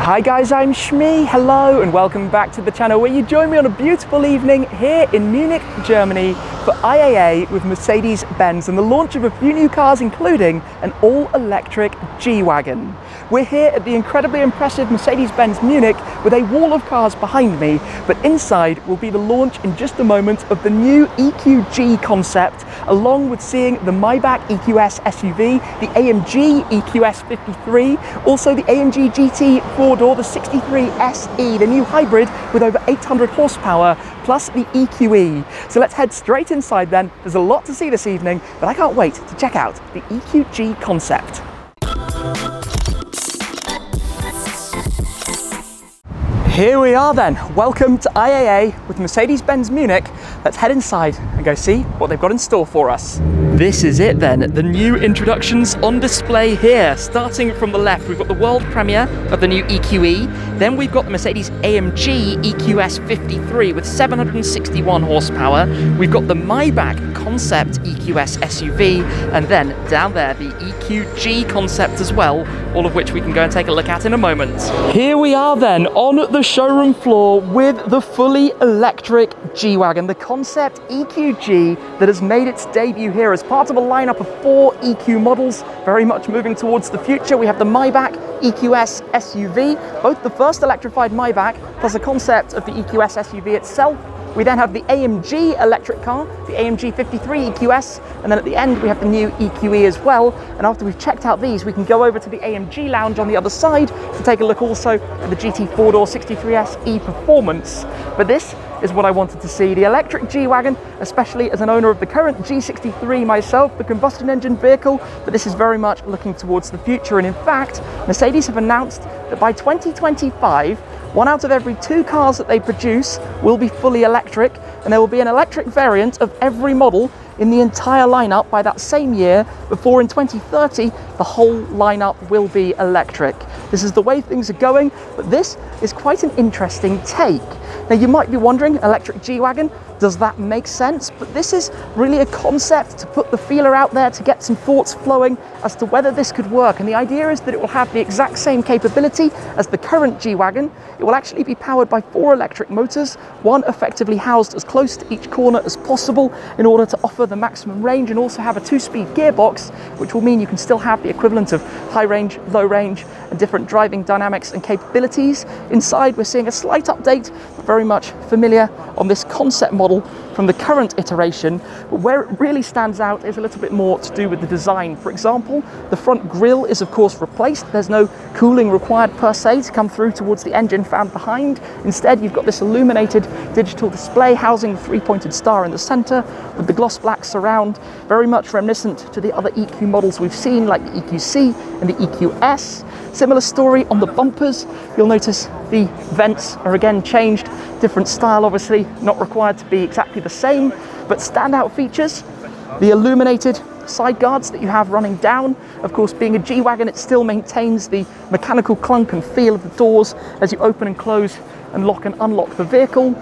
Hi guys, I'm Shmi. Hello and welcome back to the channel where you join me on a beautiful evening here in Munich, Germany for IAA with Mercedes-Benz and the launch of a few new cars including an all-electric G Wagon. We're here at the incredibly impressive Mercedes-Benz Munich with a wall of cars behind me, but inside will be the launch in just a moment of the new EQG Concept, along with seeing the Maybach EQS SUV, the AMG EQS 53, also the AMG GT four-door, the 63 SE, the new hybrid with over 800 horsepower, plus the EQE. So let's head straight inside then. There's a lot to see this evening, but I can't wait to check out the EQG Concept. Here we are then. Welcome to IAA with Mercedes-Benz Munich. Let's head inside and go see what they've got in store for us. This is it then, the new introductions on display here. Starting from the left, we've got the world premiere of the new EQE. Then we've got the Mercedes-AMG EQS 53 with 761 horsepower. We've got the Maybach Concept EQS SUV. And then down there, the EQG Concept as well, all of which we can go and take a look at in a moment. Here we are then on the showroom floor with the fully electric G Wagon, the Concept EQG that has made its debut here as part of a lineup of 4 EQ models, very much moving towards the future. We have the Maybach EQS SUV, both the first electrified Maybach plus a concept of the EQS SUV itself. We then have the AMG electric car, the AMG 53 EQS, and then at the end we have the new EQE as well. And after we've checked out these, we can go over to the AMG lounge on the other side to take a look also at the GT four-door 63 SE Performance. But this is what I wanted to see, the electric G Wagon, especially as an owner of the current G63 myself, the combustion engine vehicle, but this is very much looking towards the future. And in fact, Mercedes have announced that by 2025, 1 out of every 2 cars that they produce will be fully electric, and there will be an electric variant of every model in the entire lineup by that same year, before in 2030 the whole lineup will be electric. This is the way things are going, but this is quite an interesting take. Now you might be wondering, electric G-Wagon, does that make sense? But this is really a concept to put the feeler out there, to get some thoughts flowing as to whether this could work. And the idea is that it will have the exact same capability as the current G-Wagon. It will actually be powered by 4 electric motors, one effectively housed as close to each corner as possible in order to offer the maximum range, and also have a 2-speed gearbox, which will mean you can still have the equivalent of high range, low range, and different driving dynamics and capabilities. Inside we're seeing a slight update, but very much familiar on this concept model from the current iteration. But where it really stands out is a little bit more to do with the design. For example, the front grille is of course replaced. There's no cooling required per se to come through towards the engine fan behind. Instead, you've got this illuminated digital display housing the 3-pointed star in the center with the gloss black surround, very much reminiscent to the other EQ models we've seen, like the EQC and the EQS. Similar story on the bumpers. You'll notice the vents are again changed, different style obviously, not required to be exactly the same, but standout features, the illuminated side guards that you have running down. Of course, being a G-Wagon, it still maintains the mechanical clunk and feel of the doors as you open and close and lock and unlock the vehicle.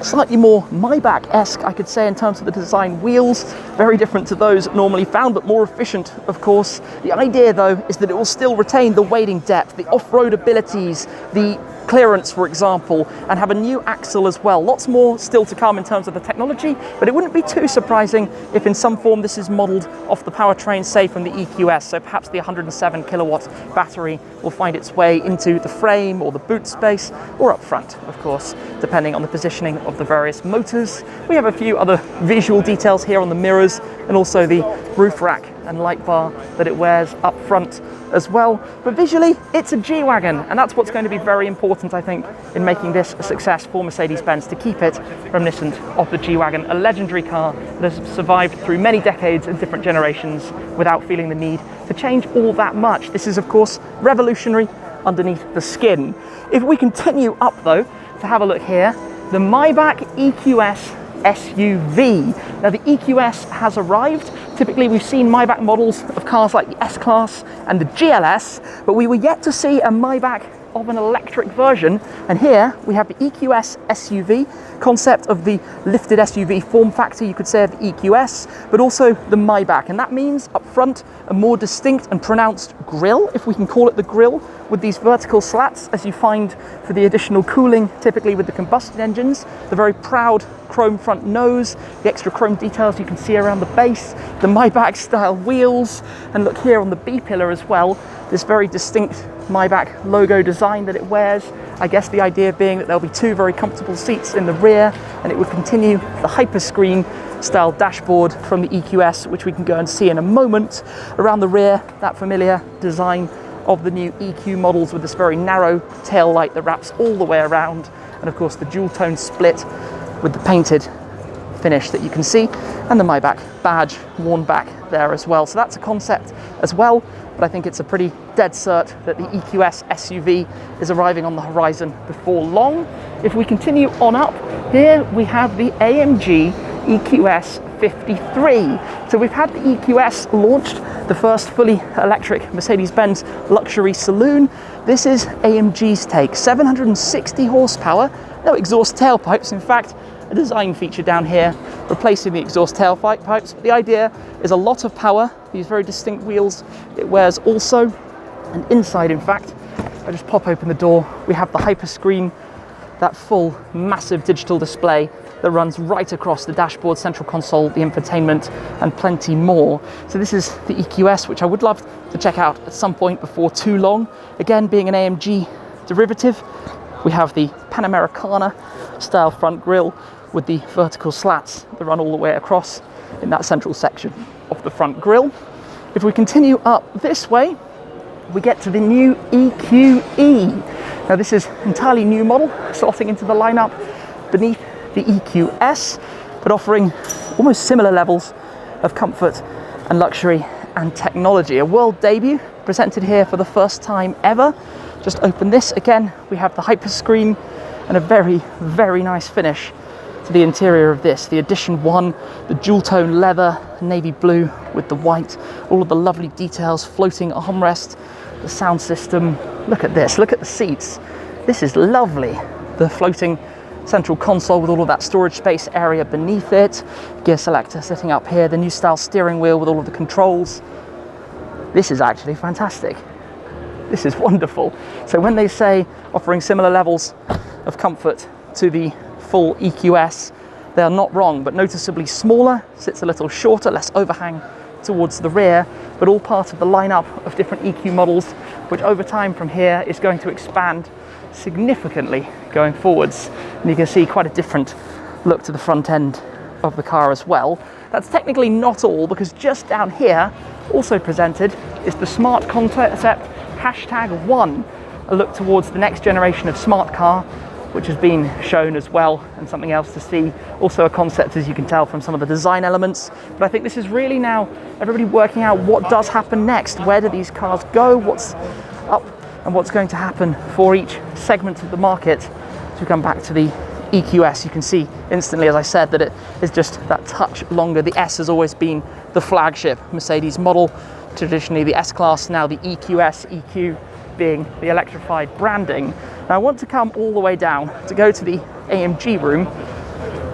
Slightly more Maybach-esque, I could say, in terms of the design wheels, very different to those normally found, but more efficient, of course. The idea, though, is that it will still retain the wading depth, the off-road abilities, the clearance, for example, and have a new axle as well. Lots more still to come in terms of the technology, but it wouldn't be too surprising if in some form this is modelled off the powertrain, say from the EQS, so perhaps the 107 kilowatt battery will find its way into the frame or the boot space, or up front, of course, depending on the positioning of the various motors. We have a few other visual details here on the mirrors, and also the roof rack and light bar that it wears up front as well. But visually, it's a G-Wagon, and that's what's going to be very important, I think, in making this a success for Mercedes-Benz, to keep it reminiscent of the G-Wagon, a legendary car that has survived through many decades and different generations without feeling the need to change all that much. This is, of course, revolutionary underneath the skin. If we continue up, though, to have a look here, the Maybach EQS SUV. Now the EQS has arrived. Typically we've seen Maybach models of cars like the S-Class and the GLS, but we were yet to see a Maybach of an electric version. And here we have the EQS SUV concept of the lifted SUV form factor, you could say, of the EQS, but also the Maybach. And that means up front a more distinct and pronounced grille, if we can call it the grille, with these vertical slats as you find for the additional cooling typically with the combustion engines, the very proud chrome front nose, the extra chrome details you can see around the base, the Maybach style wheels, and look here on the B pillar as well, this very distinct Maybach logo design that it wears. I guess the idea being that there'll be two very comfortable seats in the rear, and it would continue the hyperscreen style dashboard from the EQS, which we can go and see in a moment. Around the rear, that familiar design of the new EQ models with this very narrow tail light that wraps all the way around, and of course the dual tone split with the painted finish that you can see, and the Maybach badge worn back there as well. So that's a concept as well, but I think it's a pretty dead cert that the EQS SUV is arriving on the horizon before long. If we continue on up, here we have the AMG EQS 53. So we've had the EQS launched, the first fully electric Mercedes-Benz luxury saloon. This is AMG's take, 760 horsepower, no exhaust tailpipes. In fact, a design feature down here replacing the exhaust tailpipes. But the idea is a lot of power, these very distinct wheels it wears also. And inside, in fact, I just pop open the door, we have the hyperscreen, that full massive digital display that runs right across the dashboard, central console, the infotainment, and plenty more. So this is the EQS, which I would love to check out at some point before too long. Again, being an AMG derivative, we have the Panamericana style front grille with the vertical slats that run all the way across in that central section of the front grille. If we continue up this way, we get to the new EQE. Now this is an entirely new model, slotting into the lineup beneath the EQS, but offering almost similar levels of comfort and luxury and technology. A world debut presented here for the first time ever. Just open this again, we have the hyperscreen and a very, very nice finish to the interior of this. The Edition 1, the dual tone leather, navy blue with the white, all of the lovely details, floating armrest, the sound system. Look at this, look at the seats. This is lovely. The floating central console with all of that storage space area beneath it. Gear selector sitting up here, the new style steering wheel with all of the controls. This is actually fantastic. This is wonderful. So when they say offering similar levels of comfort to the full EQS, they are not wrong, but noticeably smaller, sits a little shorter, less overhang towards the rear, but all part of the lineup of different EQ models, which over time from here is going to expand significantly going forwards. And you can see quite a different look to the front end of the car as well. That's technically not all, because just down here, also presented, is the Smart Concept #1, a look towards the next generation of smart car, which has been shown as well, and something else to see. Also a concept, as you can tell from some of the design elements. But I think this is really now everybody working out what does happen next. Where do these cars go? What's up and what's going to happen for each segment of the market? As we come back to the EQS, you can see instantly, as I said, that it is just that touch longer. The S has always been the flagship Mercedes model. Traditionally the S-Class, now the EQS, EQ being the electrified branding. Now I want to come all the way down to go to the AMG room,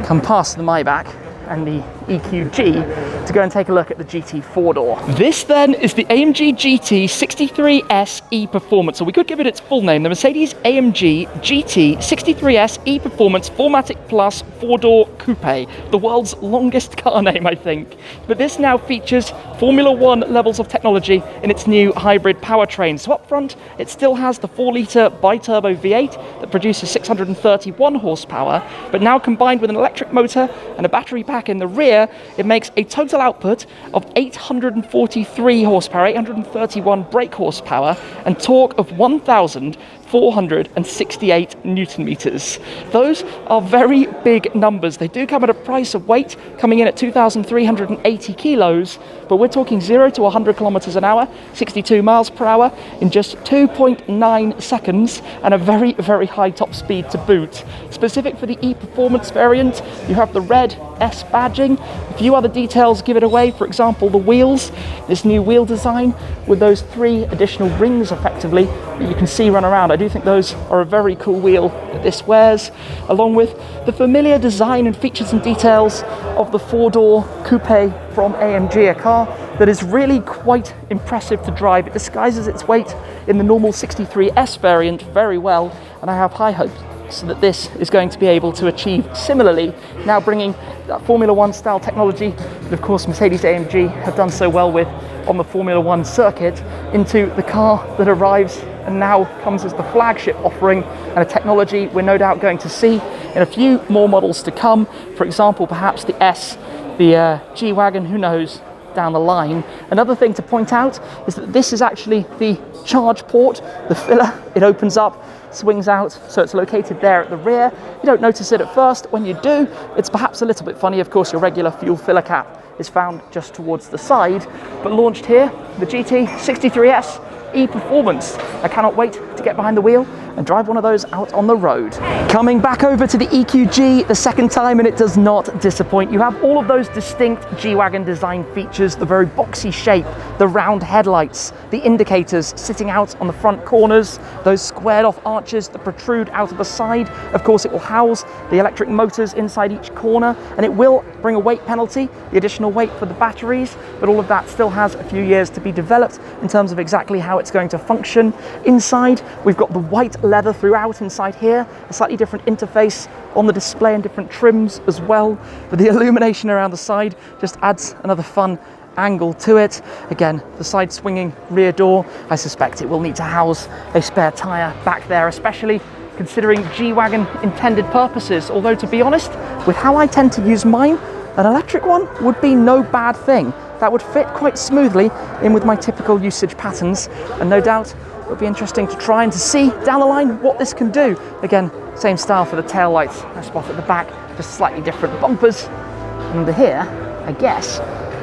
come past the Maybach and the EQG to go and take a look at the GT 4-door. This then is the AMG GT 63S E-Performance, or we could give it its full name, the Mercedes-AMG GT 63S E-Performance 4MATIC Plus 4-door coupe, the world's longest car name, I think. But this now features Formula One levels of technology in its new hybrid powertrain. So up front, it still has the 4-litre bi-turbo V8 that produces 631 horsepower, but now combined with an electric motor and a battery pack in the rear, it makes a total output of 843 horsepower, 831 brake horsepower, and torque of 1,468 Newton meters. Those are very big numbers. They do come at a price of weight, coming in at 2,380 kilos, but we're talking 0 to 100 kilometers an hour, 62 miles per hour in just 2.9 seconds, and a very, very high top speed to boot. Specific for the E-Performance variant, you have the red S badging. A few other details give it away, for example the wheels, this new wheel design with those 3 additional rings effectively that you can see run around. I do think those are a very cool wheel that this wears, along with the familiar design and features and details of the 4-door coupe from AMG, a car that is really quite impressive to drive. It disguises its weight in the normal 63S variant very well, and I have high hopes so that this is going to be able to achieve similarly, now bringing that Formula One style technology that of course Mercedes-AMG have done so well with on the Formula One circuit into the car that arrives and now comes as the flagship offering, and a technology we're no doubt going to see in a few more models to come. For example, perhaps the S, the G Wagon, who knows, down the line. Another thing to point out is that this is actually the charge port, the filler. It opens up, swings out, so it's located there at the rear. You don't notice it at first. When you do, it's perhaps a little bit funny. Of course, your regular fuel filler cap is found just towards the side, but launched here, the GT 63S E-Performance. I cannot wait to get behind the wheel and drive one of those out on the road. Coming back over to the EQG the second time, and it does not disappoint. You have all of those distinct G-Wagon design features, the very boxy shape, the round headlights, the indicators sitting out on the front corners, those squared off arches that protrude out of the side. Of course, it will house the electric motors inside each corner, and it will bring a weight penalty, the additional weight for the batteries, but all of that still has a few years to be developed in terms of exactly how it's going to function. Inside, we've got the white leather throughout inside here, a slightly different interface on the display and different trims as well, but the illumination around the side just adds another fun angle to it. Again, the side swinging rear door, I suspect it will need to house a spare tyre back there, especially considering G-Wagon intended purposes, although to be honest, with how I tend to use mine, an electric one would be no bad thing. That would fit quite smoothly in with my typical usage patterns, and no doubt it'll be interesting to try and to see down the line what this can do. Again, same style for the tail lights I spot at the back, just slightly different bumpers. And under here, I guess,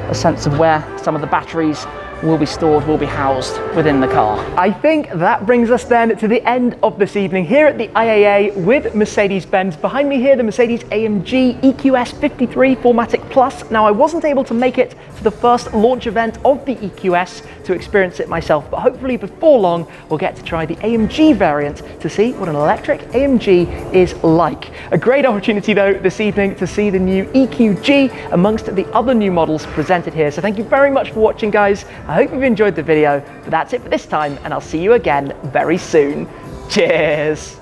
a sense of where some of the batteries will be stored, will be housed within the car. I think that brings us then to the end of this evening here at the IAA with Mercedes-Benz. Behind me here, the Mercedes-AMG EQS 53 4MATIC Plus. Now, I wasn't able to make it to the first launch event of the EQS to experience it myself, but hopefully before long, we'll get to try the AMG variant to see what an electric AMG is like. A great opportunity though this evening to see the new EQG amongst the other new models presented here. So thank you very much for watching, guys. I hope you've enjoyed the video, but that's it for this time, and I'll see you again very soon. Cheers!